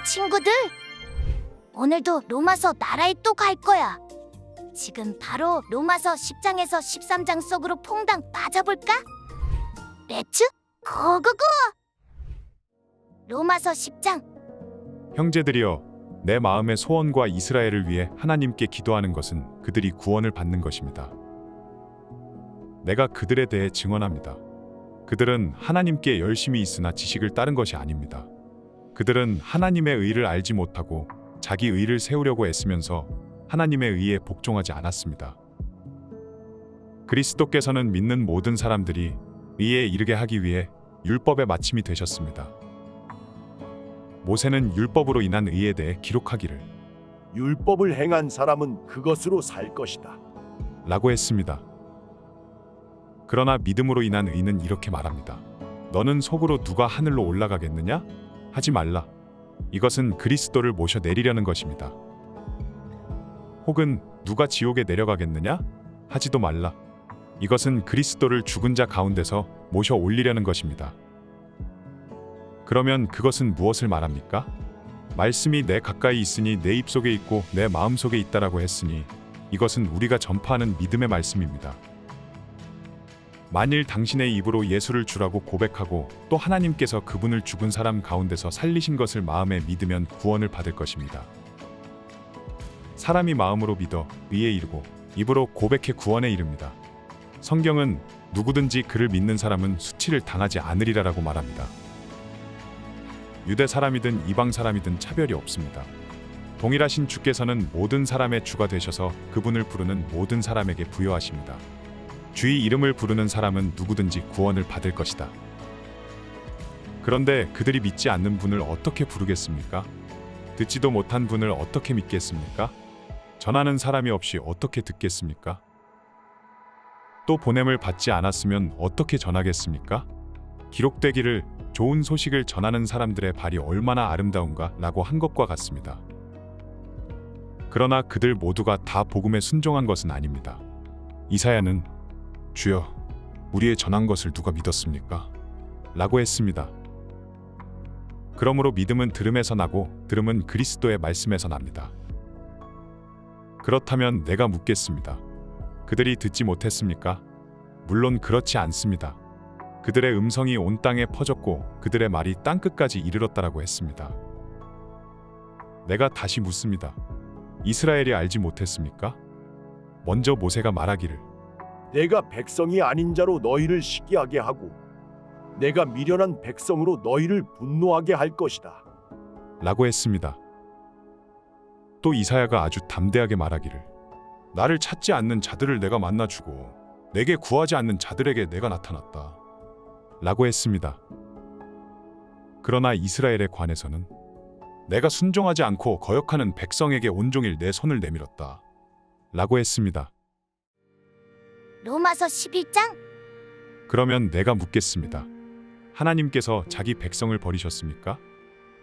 친구들, 오늘도 로마서 나라에 또 갈 거야. 지금 바로 로마서 10장에서 13장 속으로 퐁당 빠져볼까? 렛츠 고고고! 로마서 10장. 형제들이여, 내 마음의 소원과 이스라엘을 위해 하나님께 기도하는 것은 그들이 구원을 받는 것입니다. 내가 그들에 대해 증언합니다. 그들은 하나님께 열심히 있으나 지식을 따른 것이 아닙니다. 그들은 하나님의 의를 알지 못하고 자기 의를 세우려고 애쓰면서 하나님의 의에 복종하지 않았습니다. 그리스도께서는 믿는 모든 사람들이 의에 이르게 하기 위해 율법의 마침이 되셨습니다. 모세는 율법으로 인한 의에 대해 기록하기를 율법을 행한 사람은 그것으로 살 것이다. 라고 했습니다. 그러나 믿음으로 인한 의는 이렇게 말합니다. 너는 속으로 누가 하늘로 올라가겠느냐? 하지 말라. 이것은 그리스도를 모셔 내리려는 것입니다. 혹은 누가 지옥에 내려가겠느냐? 하지도 말라. 이것은 그리스도를 죽은 자 가운데서 모셔 올리려는 것입니다. 그러면 그것은 무엇을 말합니까? 말씀이 내 가까이 있으니 내 입속에 있고 내 마음속에 있다라고 했으니 이것은 우리가 전파하는 믿음의 말씀입니다. 만일 당신의 입으로 예수를 주라고 고백하고 또 하나님께서 그분을 죽은 사람 가운데서 살리신 것을 마음에 믿으면 구원을 받을 것입니다. 사람이 마음으로 믿어 의에 이르고 입으로 고백해 구원에 이릅니다. 성경은 누구든지 그를 믿는 사람은 수치를 당하지 않으리라라고 말합니다. 유대 사람이든 이방 사람이든 차별이 없습니다. 동일하신 주께서는 모든 사람의 주가 되셔서 그분을 부르는 모든 사람에게 부여하십니다. 주의 이름을 부르는 사람은 누구든지 구원을 받을 것이다. 그런데 그들이 믿지 않는 분을 어떻게 부르겠습니까? 듣지도 못한 분을 어떻게 믿겠습니까? 전하는 사람이 없이 어떻게 듣겠습니까? 또 보냄을 받지 않았으면 어떻게 전하겠습니까? 기록되기를 좋은 소식을 전하는 사람들의 발이 얼마나 아름다운가 라고 한 것과 같습니다. 그러나 그들 모두가 다 복음에 순종한 것은 아닙니다. 이사야는 주여, 우리의 전한 것을 누가 믿었습니까? 라고 했습니다. 그러므로 믿음은 들음에서 나고 들음은 그리스도의 말씀에서 납니다. 그렇다면 내가 묻겠습니다. 그들이 듣지 못했습니까? 물론 그렇지 않습니다. 그들의 음성이 온 땅에 퍼졌고 그들의 말이 땅끝까지 이르렀다라고 했습니다. 내가 다시 묻습니다. 이스라엘이 알지 못했습니까? 먼저 모세가 말하기를 내가 백성이 아닌 자로 너희를 시기하게 하고 내가 미련한 백성으로 너희를 분노하게 할 것이다. 라고 했습니다. 또 이사야가 아주 담대하게 말하기를 나를 찾지 않는 자들을 내가 만나주고 내게 구하지 않는 자들에게 내가 나타났다. 라고 했습니다. 그러나 이스라엘에 관해서는 내가 순종하지 않고 거역하는 백성에게 온종일 내 손을 내밀었다. 라고 했습니다. 로마서 11장. 그러면 내가 묻겠습니다. 하나님께서 자기 백성을 버리셨습니까?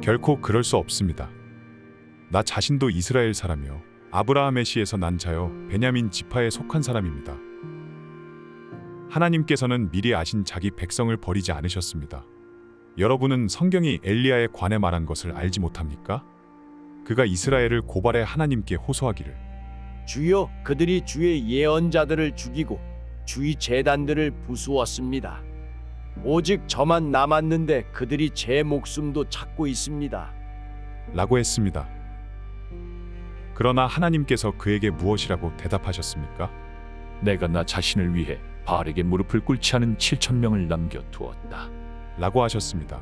결코 그럴 수 없습니다. 나 자신도 이스라엘 사람이요 아브라함의 씨에서 난 자요 베냐민 지파에 속한 사람입니다. 하나님께서는 미리 아신 자기 백성을 버리지 않으셨습니다. 여러분은 성경이 엘리야에 관해 말한 것을 알지 못합니까? 그가 이스라엘을 고발해 하나님께 호소하기를 주여, 그들이 주의 예언자들을 죽이고 주의 제단들을 부수었습니다. 오직 저만 남았는데 그들이 제 목숨도 찾고 있습니다. 라고 했습니다. 그러나 하나님께서 그에게 무엇이라고 대답하셨습니까? 내가 나 자신을 위해 바알에게 무릎을 꿇지 않은 7,000명을 남겨두었다. 라고 하셨습니다.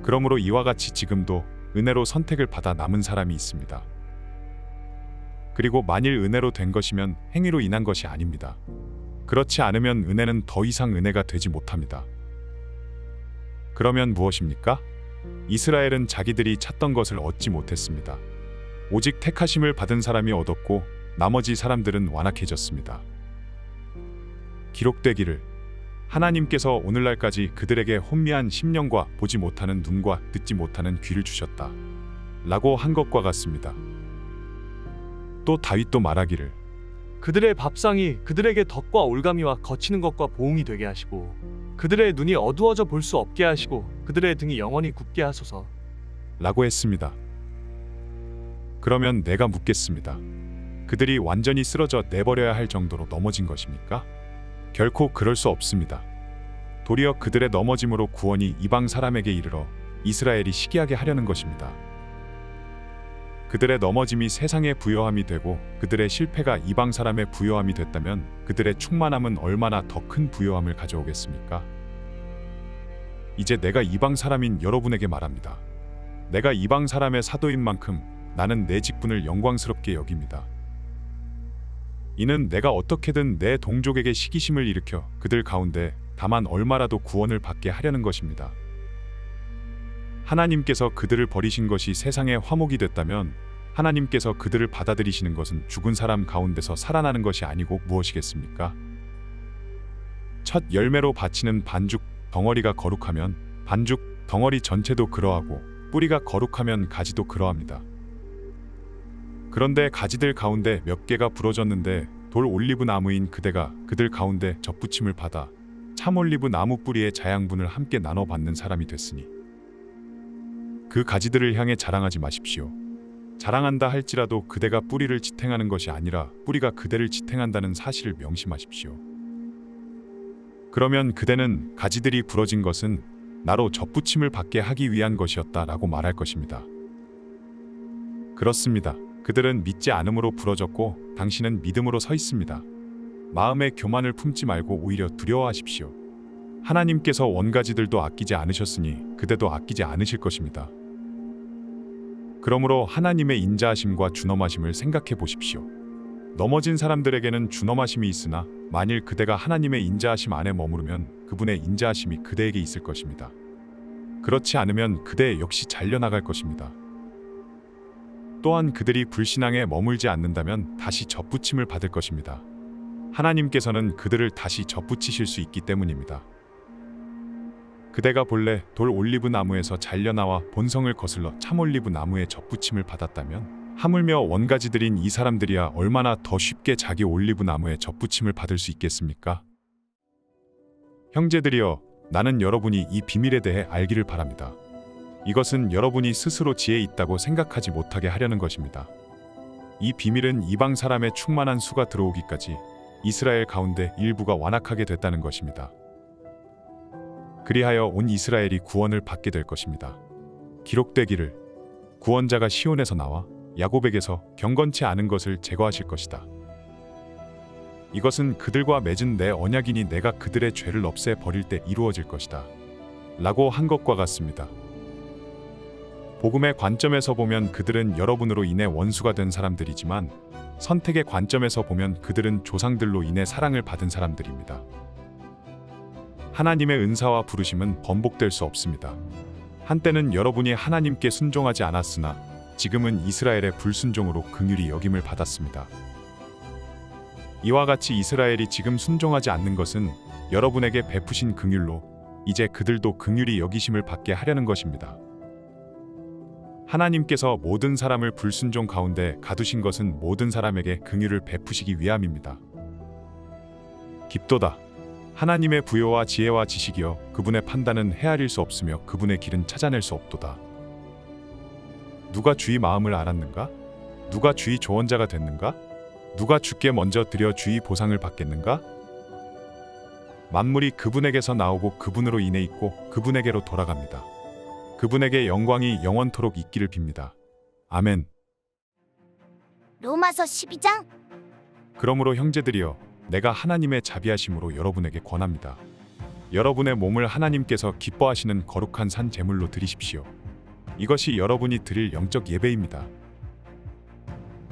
그러므로 이와 같이 지금도 은혜로 선택을 받아 남은 사람이 있습니다. 그리고 만일 은혜로 된 것이면 행위로 인한 것이 아닙니다. 그렇지 않으면 은혜는 더 이상 은혜가 되지 못합니다. 그러면 무엇입니까? 이스라엘은 자기들이 찾던 것을 얻지 못했습니다. 오직 택하심을 받은 사람이 얻었고 나머지 사람들은 완악해졌습니다. 기록되기를 하나님께서 오늘날까지 그들에게 혼미한 심령과 보지 못하는 눈과 듣지 못하는 귀를 주셨다. 라고 한 것과 같습니다. 또 다윗도 말하기를 그들의 밥상이 그들에게 덕과 올가미와 거치는 것과 보응이 되게 하시고 그들의 눈이 어두워져 볼 수 없게 하시고 그들의 등이 영원히 굳게 하소서. 라고 했습니다. 그러면 내가 묻겠습니다. 그들이 완전히 쓰러져 내버려야 할 정도로 넘어진 것입니까? 결코 그럴 수 없습니다. 도리어 그들의 넘어짐으로 구원이 이방 사람에게 이르러 이스라엘이 시기하게 하려는 것입니다. 그들의 넘어짐이 세상의 부요함이 되고 그들의 실패가 이방 사람의 부요함이 됐다면 그들의 충만함은 얼마나 더 큰 부요함을 가져오겠습니까? 이제 내가 이방 사람인 여러분에게 말합니다. 내가 이방 사람의 사도인 만큼 나는 내 직분을 영광스럽게 여깁니다. 이는 내가 어떻게든 내 동족에게 시기심을 일으켜 그들 가운데 다만 얼마라도 구원을 받게 하려는 것입니다. 하나님께서 그들을 버리신 것이 세상의 화목이 됐다면 하나님께서 그들을 받아들이시는 것은 죽은 사람 가운데서 살아나는 것이 아니고 무엇이겠습니까? 첫 열매로 바치는 반죽 덩어리가 거룩하면 반죽 덩어리 전체도 그러하고 뿌리가 거룩하면 가지도 그러합니다. 그런데 가지들 가운데 몇 개가 부러졌는데 돌 올리브 나무인 그대가 그들 가운데 접붙임을 받아 참 올리브 나무 뿌리의 자양분을 함께 나눠 받는 사람이 됐으니 그 가지들을 향해 자랑하지 마십시오. 자랑한다 할지라도 그대가 뿌리를 지탱하는 것이 아니라 뿌리가 그대를 지탱한다는 사실을 명심하십시오. 그러면 그대는 가지들이 부러진 것은 나로 접붙임을 받게 하기 위한 것이었다라고 말할 것입니다. 그렇습니다. 그들은 믿지 않음으로 부러졌고 당신은 믿음으로 서 있습니다. 마음의 교만을 품지 말고 오히려 두려워하십시오. 하나님께서 원가지들도 아끼지 않으셨으니 그대도 아끼지 않으실 것입니다. 그러므로 하나님의 인자하심과 준엄하심을 생각해 보십시오. 넘어진 사람들에게는 준엄하심이 있으나 만일 그대가 하나님의 인자하심 안에 머무르면 그분의 인자하심이 그대에게 있을 것입니다. 그렇지 않으면 그대 역시 잘려나갈 것입니다. 또한 그들이 불신앙에 머물지 않는다면 다시 접붙임을 받을 것입니다. 하나님께서는 그들을 다시 접붙이실 수 있기 때문입니다. 그대가 본래 돌 올리브 나무에서 잘려나와 본성을 거슬러 참 올리브 나무에 접붙임을 받았다면 하물며 원가지들인 이 사람들이야 얼마나 더 쉽게 자기 올리브 나무에 접붙임을 받을 수 있겠습니까? 형제들이여, 나는 여러분이 이 비밀에 대해 알기를 바랍니다. 이것은 여러분이 스스로 지혜 있다고 생각하지 못하게 하려는 것입니다. 이 비밀은 이방 사람의 충만한 수가 들어오기까지 이스라엘 가운데 일부가 완악하게 됐다는 것입니다. 그리하여 온 이스라엘이 구원을 받게 될 것입니다. 기록되기를 구원자가 시온에서 나와 야곱에게서 경건치 않은 것을 제거하실 것이다. 이것은 그들과 맺은 내 언약이니 내가 그들의 죄를 없애 버릴 때 이루어질 것이다. 라고 한 것과 같습니다. 복음의 관점에서 보면 그들은 여러분으로 인해 원수가 된 사람들이지만 선택의 관점에서 보면 그들은 조상들로 인해 사랑을 받은 사람들입니다. 하나님의 은사와 부르심은 번복될 수 없습니다. 한때는 여러분이 하나님께 순종하지 않았으나 지금은 이스라엘의 불순종으로 긍휼히 여김을 받았습니다. 이와 같이 이스라엘이 지금 순종하지 않는 것은 여러분에게 베푸신 긍휼로 이제 그들도 긍휼히 여기심을 받게 하려는 것입니다. 하나님께서 모든 사람을 불순종 가운데 가두신 것은 모든 사람에게 긍휼을 베푸시기 위함입니다. 깊도다. 하나님의 부요와 지혜와 지식이여, 그분의 판단은 헤아릴 수 없으며 그분의 길은 찾아낼 수 없도다. 누가 주의 마음을 알았는가? 누가 주의 조언자가 됐는가? 누가 주께 먼저 드려 주의 보상을 받겠는가? 만물이 그분에게서 나오고 그분으로 인해 있고 그분에게로 돌아갑니다. 그분에게 영광이 영원토록 있기를 빕니다. 아멘. 로마서 12장. 그러므로 형제들이여, 내가 하나님의 자비하심으로 여러분에게 권합니다. 여러분의 몸을 하나님께서 기뻐하시는 거룩한 산 제물로 드리십시오. 이것이 여러분이 드릴 영적 예배입니다.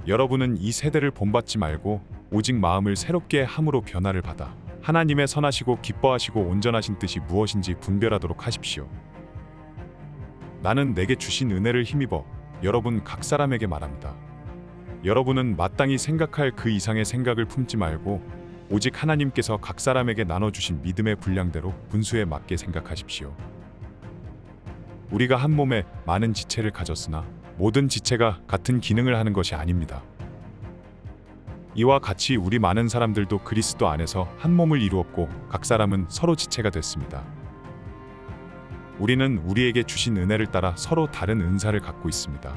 여러분은 이 세대를 본받지 말고 오직 마음을 새롭게 함으로 변화를 받아 하나님의 선하시고 기뻐하시고 온전하신 뜻이 무엇인지 분별하도록 하십시오. 나는 내게 주신 은혜를 힘입어 여러분 각 사람에게 말합니다. 여러분은 마땅히 생각할 그 이상의 생각을 품지 말고 오직 하나님께서 각 사람에게 나눠주신 믿음의 분량대로 분수에 맞게 생각하십시오. 우리가 한 몸에 많은 지체를 가졌으나 모든 지체가 같은 기능을 하는 것이 아닙니다. 이와 같이 우리 많은 사람들도 그리스도 안에서 한 몸을 이루었고 각 사람은 서로 지체가 됐습니다. 우리는 우리에게 주신 은혜를 따라 서로 다른 은사를 갖고 있습니다.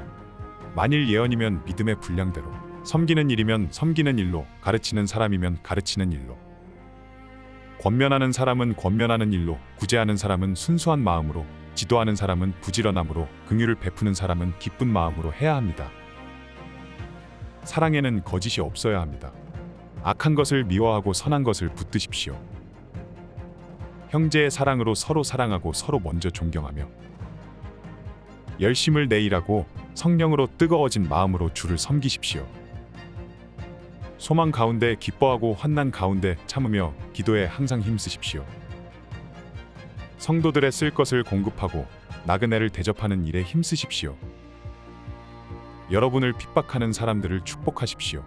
만일 예언이면 믿음의 분량대로, 섬기는 일이면 섬기는 일로, 가르치는 사람이면 가르치는 일로, 권면하는 사람은 권면하는 일로, 구제하는 사람은 순수한 마음으로, 지도하는 사람은 부지런함으로, 긍휼을 베푸는 사람은 기쁜 마음으로 해야 합니다. 사랑에는 거짓이 없어야 합니다. 악한 것을 미워하고 선한 것을 붙드십시오. 형제의 사랑으로 서로 사랑하고 서로 먼저 존경하며, 열심을 내일하고 성령으로 뜨거워진 마음으로 주를 섬기십시오. 소망 가운데 기뻐하고 환난 가운데 참으며 기도에 항상 힘쓰십시오. 성도들의 쓸 것을 공급하고 나그네를 대접하는 일에 힘쓰십시오. 여러분을 핍박하는 사람들을 축복하십시오.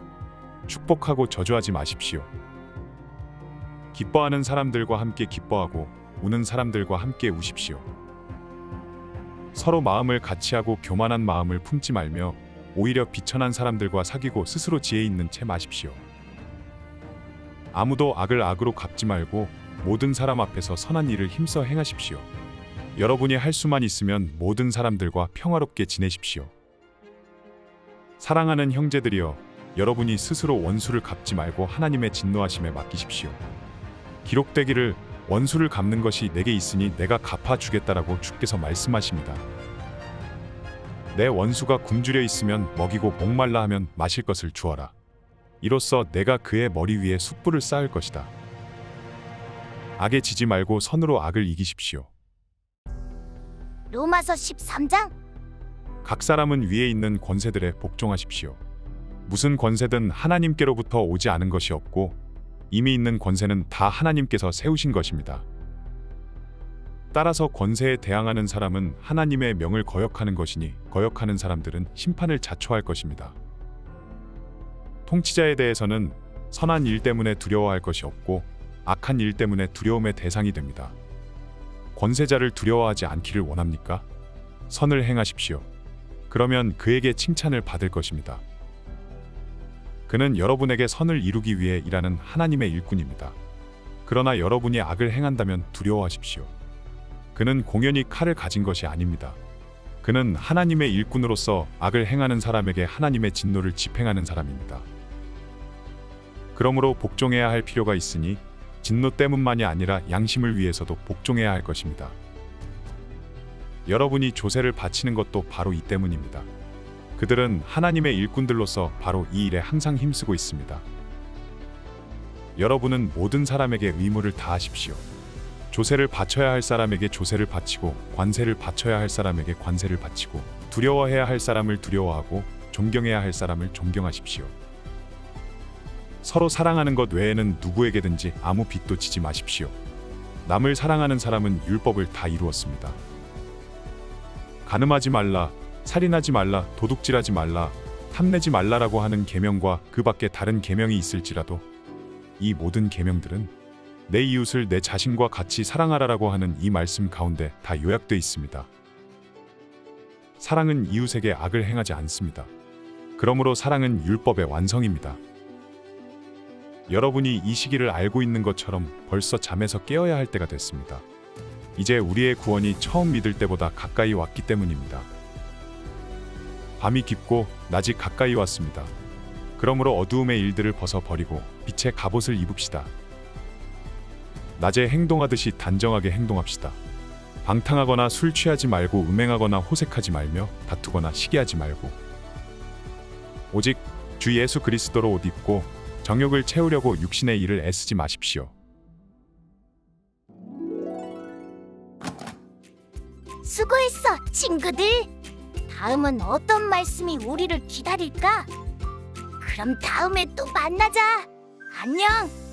축복하고 저주하지 마십시오. 기뻐하는 사람들과 함께 기뻐하고 우는 사람들과 함께 우십시오. 서로 마음을 같이하고 교만한 마음을 품지 말며 오히려 비천한 사람들과 사귀고 스스로 지혜 있는 채 마십시오. 아무도 악을 악으로 갚지 말고 모든 사람 앞에서 선한 일을 힘써 행하십시오. 여러분이 할 수만 있으면 모든 사람들과 평화롭게 지내십시오. 사랑하는 형제들이여, 여러분이 스스로 원수를 갚지 말고 하나님의 진노하심에 맡기십시오. 기록되기를 원수를 갚는 것이 내게 있으니 내가 갚아주겠다라고 주께서 말씀하십니다. 내 원수가 굶주려 있으면 먹이고 목말라 하면 마실 것을 주어라. 이로써 내가 그의 머리 위에 숯불을 쌓을 것이다. 악에 지지 말고 선으로 악을 이기십시오. 로마서 13장. 각 사람은 위에 있는 권세들에 복종하십시오. 무슨 권세든 하나님께로부터 오지 않은 것이 없고 이미 있는 권세는 다 하나님께서 세우신 것입니다. 따라서 권세에 대항하는 사람은 하나님의 명을 거역하는 것이니 거역하는 사람들은 심판을 자초할 것입니다. 통치자에 대해서는 선한 일 때문에 두려워할 것이 없고 악한 일 때문에 두려움의 대상이 됩니다. 권세자를 두려워하지 않기를 원합니까? 선을 행하십시오. 그러면 그에게 칭찬을 받을 것입니다. 그는 여러분에게 선을 이루기 위해 일하는 하나님의 일꾼입니다. 그러나 여러분이 악을 행한다면 두려워하십시오. 그는 공연히 칼을 가진 것이 아닙니다. 그는 하나님의 일꾼으로서 악을 행하는 사람에게 하나님의 진노를 집행하는 사람입니다. 그러므로 복종해야 할 필요가 있으니 진노 때문만이 아니라 양심을 위해서도 복종해야 할 것입니다. 여러분이 조세를 바치는 것도 바로 이 때문입니다. 그들은 하나님의 일꾼들로서 바로 이 일에 항상 힘쓰고 있습니다. 여러분은 모든 사람에게 의무를 다하십시오. 조세를 바쳐야 할 사람에게 조세를 바치고 관세를 바쳐야 할 사람에게 관세를 바치고 두려워해야 할 사람을 두려워하고 존경해야 할 사람을 존경하십시오. 서로 사랑하는 것 외에는 누구에게든지 아무 빚도 지지 마십시오. 남을 사랑하는 사람은 율법을 다 이루었습니다. 간음하지 말라, 살인하지 말라, 도둑질하지 말라, 탐내지 말라라고 하는 계명과 그 밖에 다른 계명이 있을지라도 이 모든 계명들은 내 이웃을 내 자신과 같이 사랑하라라고 하는 이 말씀 가운데 다 요약되어 있습니다. 사랑은 이웃에게 악을 행하지 않습니다. 그러므로 사랑은 율법의 완성입니다. 여러분이 이 시기를 알고 있는 것처럼 벌써 잠에서 깨어야 할 때가 됐습니다. 이제 우리의 구원이 처음 믿을 때보다 가까이 왔기 때문입니다. 밤이 깊고 낮이 가까이 왔습니다. 그러므로 어두움의 일들을 벗어버리고 빛의 갑옷을 입읍시다. 낮에 행동하듯이 단정하게 행동합시다. 방탕하거나 술 취하지 말고 음행하거나 호색하지 말며 다투거나 시기하지 말고 오직 주 예수 그리스도로 옷 입고 정욕을 채우려고 육신의 일을 애쓰지 마십시오. 수고했어, 친구들. 다음은 어떤 말씀이 우리를 기다릴까? 그럼 다음에 또 만나자. 안녕.